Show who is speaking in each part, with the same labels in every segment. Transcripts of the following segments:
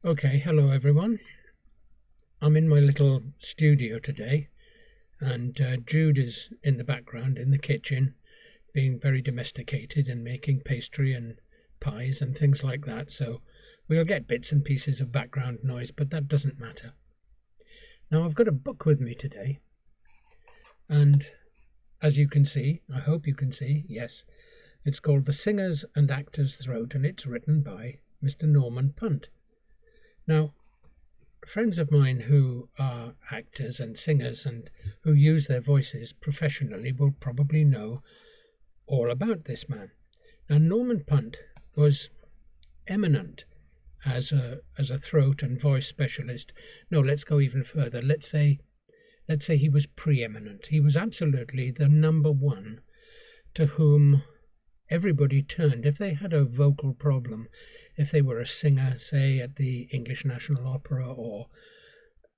Speaker 1: Okay, hello everyone. I'm in my little studio today, and Jude is in the background in the kitchen, being very domesticated and making pastry and pies and things like that. So we'll get bits and pieces of background noise, but that doesn't matter. Now I've got a book with me today, and as you can see, I hope you can see, yes, it's called The Singer's and Actor's Throat, and it's written by Mr. Norman Punt. Now, friends of mine who are actors and singers and who use their voices professionally will probably know all about this man. Now, Norman Punt was eminent as a throat and voice specialist. No, let's go even further. Let's say he was preeminent. He was absolutely the number one to whom everybody turned if they had a vocal problem. If they were a singer, say at the English National Opera, or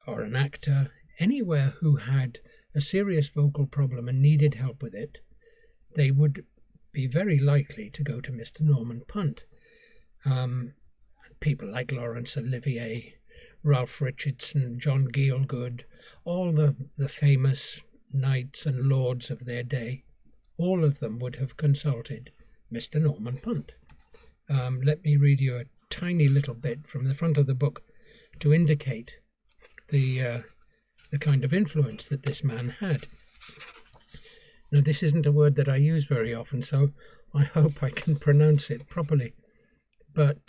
Speaker 1: an actor, anywhere who had a serious vocal problem and needed help with it, they would be very likely to go to Mr. Norman Punt. People like Laurence Olivier, Ralph Richardson, John Gielgud, all the famous knights and lords of their day, all of them would have consulted Mr. Norman Punt. Let me read you a tiny little bit from the front of the book to indicate the kind of influence that this man had. Now, this isn't a word that I use very often, so I hope I can pronounce it properly. But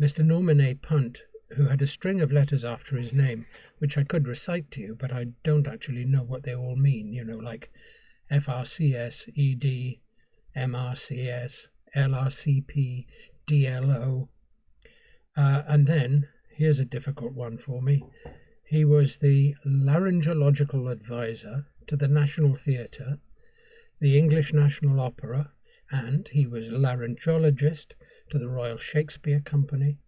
Speaker 1: Mr. Norman A. Punt, who had a string of letters after his name, which I could recite to you, but I don't actually know what they all mean, like FRCS, ED, MRCS, LRCP, DLO. And then, here's a difficult one for me. He was the laryngological advisor to the National Theatre, the English National Opera, and he was a laryngologist to the Royal Shakespeare Company,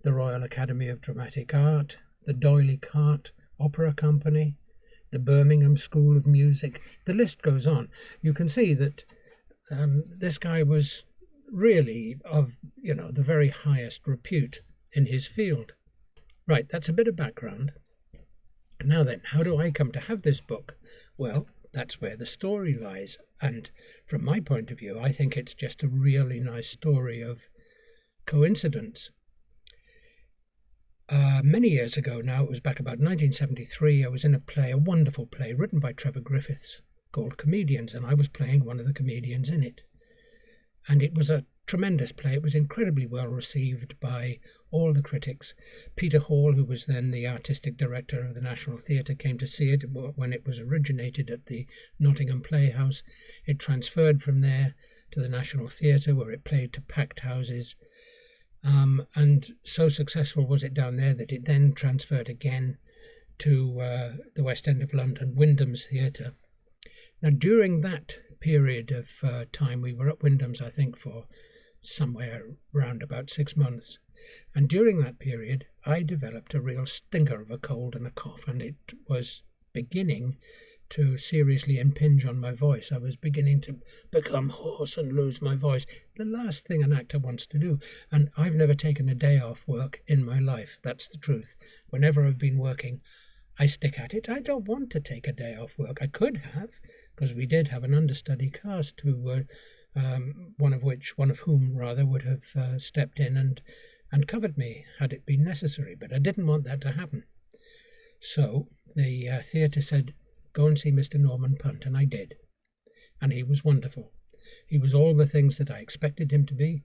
Speaker 1: the Royal Academy of Dramatic Art, the D'Oyly Carte Opera Company, the Birmingham School of Music. The list goes on. You can see that this guy was really of the very highest repute in his field. Right, that's a bit of background. Now then, how do I come to have this book? Well, that's where the story lies, and from my point of view, I think it's just a really nice story of coincidence. Many years ago now, it was back about 1973, I was in a wonderful play written by Trevor Griffiths called Comedians, and I was playing one of the comedians in it. And it was a tremendous play. It was incredibly well received by all the critics. Peter Hall, who was then the artistic director of the National Theatre, came to see it when it was originated at the Nottingham Playhouse. It transferred from there to the National Theatre, where it played to packed houses. And so successful was it down there that it then transferred again to the West End of London, Wyndham's Theatre. Now, during that period of time, we were at Wyndham's, I think, for somewhere around about 6 months. And during that period, I developed a real stinker of a cold and a cough, and it was beginning to seriously impinge on my voice. I was beginning to become hoarse and lose my voice. The last thing an actor wants to do. And I've never taken a day off work in my life. That's the truth. Whenever I've been working, I stick at it. I don't want to take a day off work. I could have, because we did have an understudy cast who were one of whom would have stepped in and covered me had it been necessary, but I didn't want that to happen. So the theatre said, go and see Mr. Norman Punt, and I did. And he was wonderful. He was all the things that I expected him to be,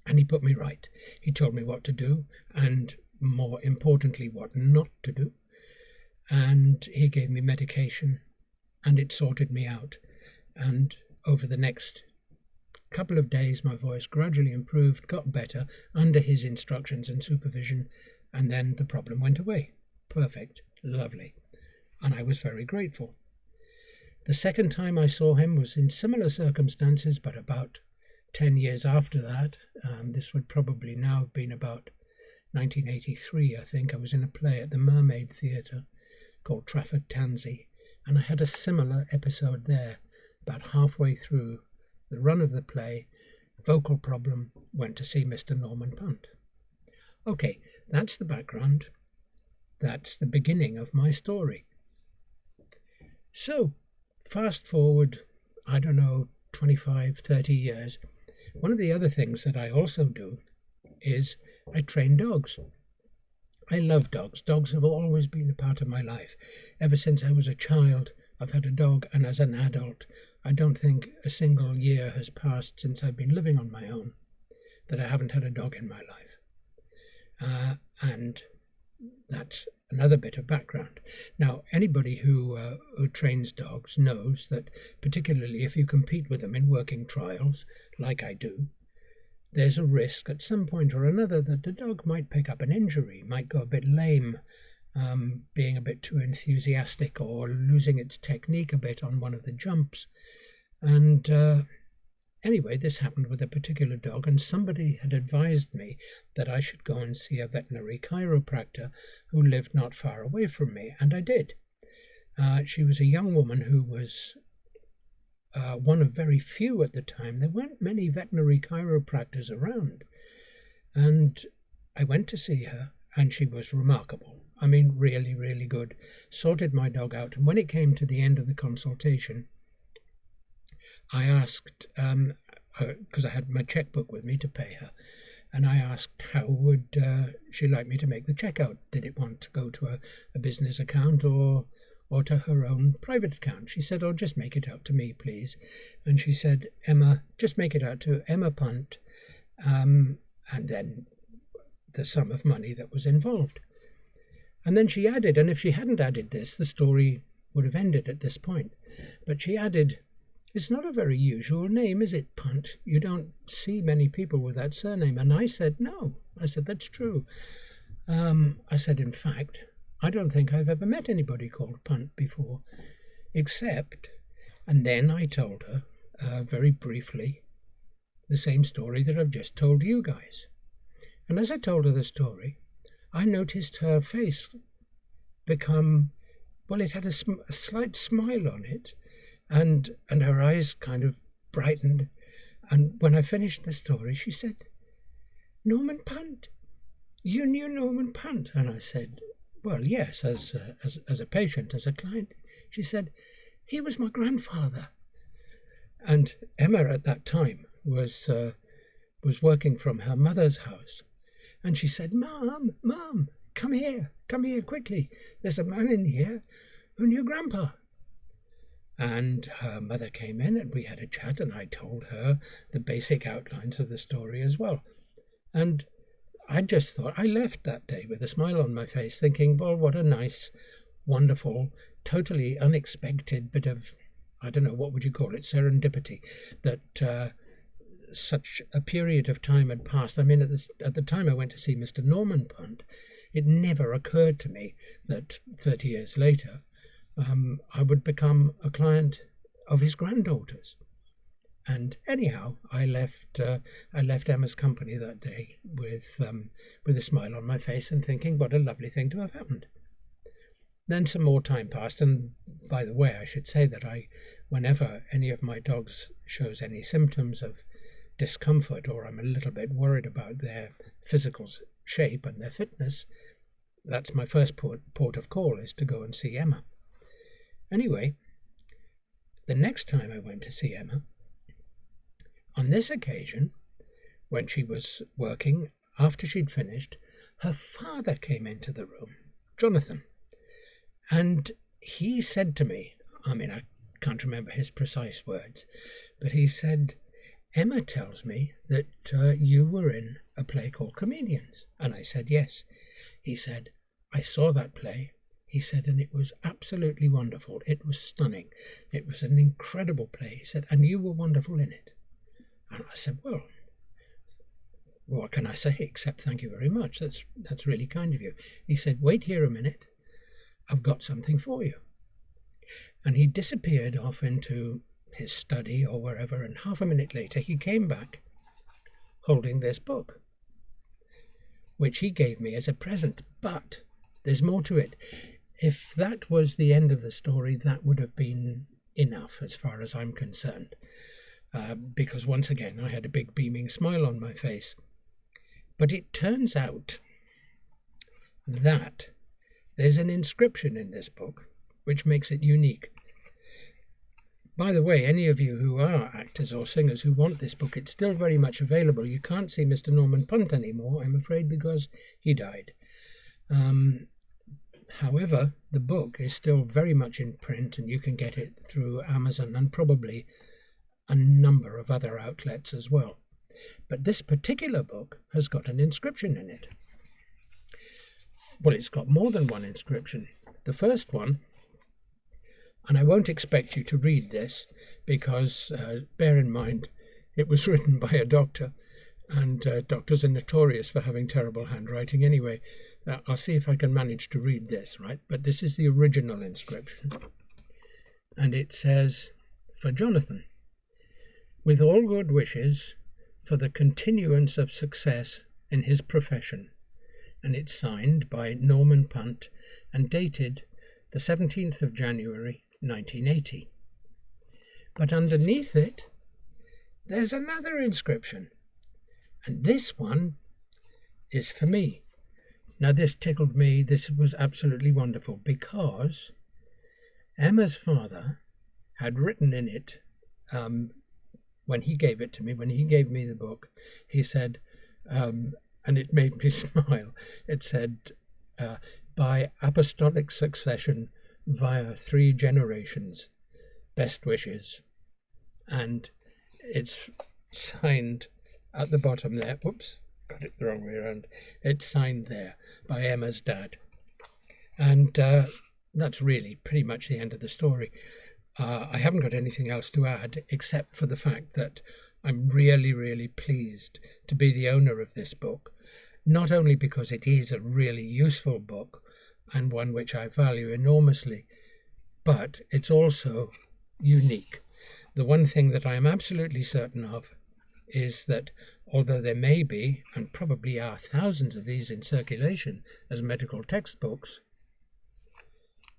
Speaker 1: and he put me right. He told me what to do, and more importantly, what not to do. And he gave me medication, and it sorted me out. And over the next couple of days, my voice gradually improved, got better under his instructions and supervision, and then the problem went away. Perfect. Lovely. And I was very grateful. The second time I saw him was in similar circumstances, but about 10 years after that. This would probably now have been about 1983, I think. I was in a play at the Mermaid Theatre called Trafford Tansy, and I had a similar episode there. About halfway through the run of the play, vocal problem, went to see Mr. Norman Punt. Okay, that's the background. That's the beginning of my story. So, fast forward, I don't know, 25, 30 years. One of the other things that I also do is I train dogs. I love dogs. Dogs have always been a part of my life. Ever since I was a child, I've had a dog, and as an adult, I don't think a single year has passed since I've been living on my own that I haven't had a dog in my life. And that's another bit of background. Now, anybody who trains dogs knows that, particularly if you compete with them in working trials, like I do, there's a risk at some point or another that the dog might pick up an injury, might go a bit lame, being a bit too enthusiastic or losing its technique a bit on one of the jumps. And anyway, this happened with a particular dog, and somebody had advised me that I should go and see a veterinary chiropractor who lived not far away from me, and I did. She was a young woman who was one of very few at the time. There weren't many veterinary chiropractors around. And I went to see her, and she was remarkable. I mean, really, really good. Sorted my dog out. And when it came to the end of the consultation, I asked, because I had my checkbook with me to pay her, and I asked how would she like me to make the checkout? Did it want to go to a business account or to her own private account? She said, "Oh, just make it out to me, please." And she said, "Emma, just make it out to Emma Punt," and then the sum of money that was involved. And then she added, and if she hadn't added this, the story would have ended at this point, but she added, "It's not a very usual name, is it, Punt? You don't see many people with that surname." And I said, "No." I said, "That's true." I said, "In fact, I don't think I've ever met anybody called Punt before, except," and then I told her, very briefly, the same story that I've just told you guys. And as I told her the story, I noticed her face become, well, it had a slight smile on it, and her eyes kind of brightened. And when I finished the story, she said, "Norman Punt? You knew Norman Punt?" And I said, "Well, yes, as a patient, as a client." She said, "He was my grandfather." And Emma at that time was working from her mother's house, and she said, Mom, come here quickly. There's a man in here who knew Grandpa." And her mother came in, and we had a chat, and I told her the basic outlines of the story as well. And I just thought, I left that day with a smile on my face, thinking, well, what a nice, wonderful, totally unexpected bit of, I don't know, what would you call it, serendipity, that such a period of time had passed. I mean, at the time I went to see Mr. Norman Punt, it never occurred to me that 30 years later I would become a client of his granddaughter's. And anyhow, I left Emma's company that day with a smile on my face and thinking, what a lovely thing to have happened. Then some more time passed, and by the way, I should say that whenever any of my dogs shows any symptoms of discomfort, or I'm a little bit worried about their physical shape and their fitness, that's my first port of call, is to go and see Emma. Anyway, the next time I went to see Emma, on this occasion, when she was working, after she'd finished, her father came into the room, Jonathan, and he said to me, I mean, I can't remember his precise words, but he said, "Emma tells me that you were in a play called Comedians." And I said, "Yes." He said, "I saw that play." He said, "and it was absolutely wonderful. It was stunning. It was an incredible play." He said, "and you were wonderful in it." And I said, "Well, what can I say except thank you very much. That's really kind of you." He said, "Wait here a minute. I've got something for you." And he disappeared off into his study or wherever, and half a minute later he came back holding this book, which he gave me as a present. But there's more to it. If that was the end of the story, that would have been enough as far as I'm concerned, because once again I had a big beaming smile on my face. But it turns out that there's an inscription in this book which makes it unique. By the way, any of you who are actors or singers who want this book, it's still very much available. You can't see Mr. Norman Punt anymore, I'm afraid, because he died. However, the book is still very much in print, and you can get it through Amazon and probably a number of other outlets as well. But this particular book has got an inscription in it. Well, it's got more than one inscription. The first one, and I won't expect you to read this because, bear in mind, it was written by a doctor, and doctors are notorious for having terrible handwriting anyway. I'll see if I can manage to read this, right? But this is the original inscription. And it says, "For Jonathan, with all good wishes for the continuance of success in his profession." And it's signed by Norman Punt and dated the 17th of January 1980. But underneath it, there's another inscription. And this one is for me. Now, this tickled me. This was absolutely wonderful because Emma's father had written in it, when he gave it to me, when he gave me the book, he said, and it made me smile, it said, "By apostolic succession via 3 generations, best wishes." And it's signed at the bottom there. Whoops, got it the wrong way around. It's signed there by Emma's dad. And that's really pretty much the end of the story. I haven't got anything else to add except for the fact that I'm really, really pleased to be the owner of this book, not only because it is a really useful book and one which I value enormously, but it's also unique. The one thing that I am absolutely certain of is that although there may be, and probably are, thousands of these in circulation as medical textbooks,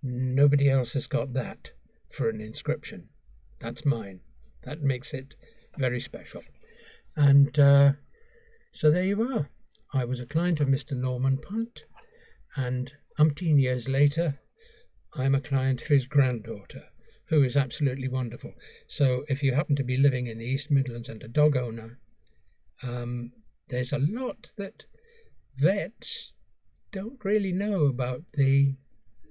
Speaker 1: nobody else has got that for an inscription. That's mine. That makes it very special. And so there you are. I was a client of Mr. Norman Punt, and umpteen years later, I'm a client of his granddaughter, who is absolutely wonderful. So if you happen to be living in the East Midlands and a dog owner, there's a lot that vets don't really know about the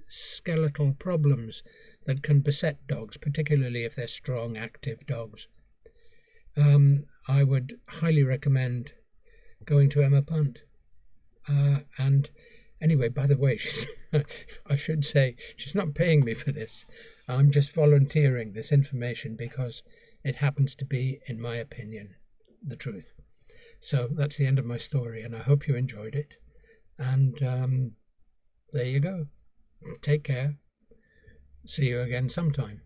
Speaker 1: skeletal problems that can beset dogs, particularly if they're strong, active dogs. I would highly recommend going to Emma Punt. And anyway, by the way, I should say she's not paying me for this. I'm just volunteering this information because it happens to be, in my opinion, the truth. So that's the end of my story, and I hope you enjoyed it. And there you go. Take care. See you again sometime.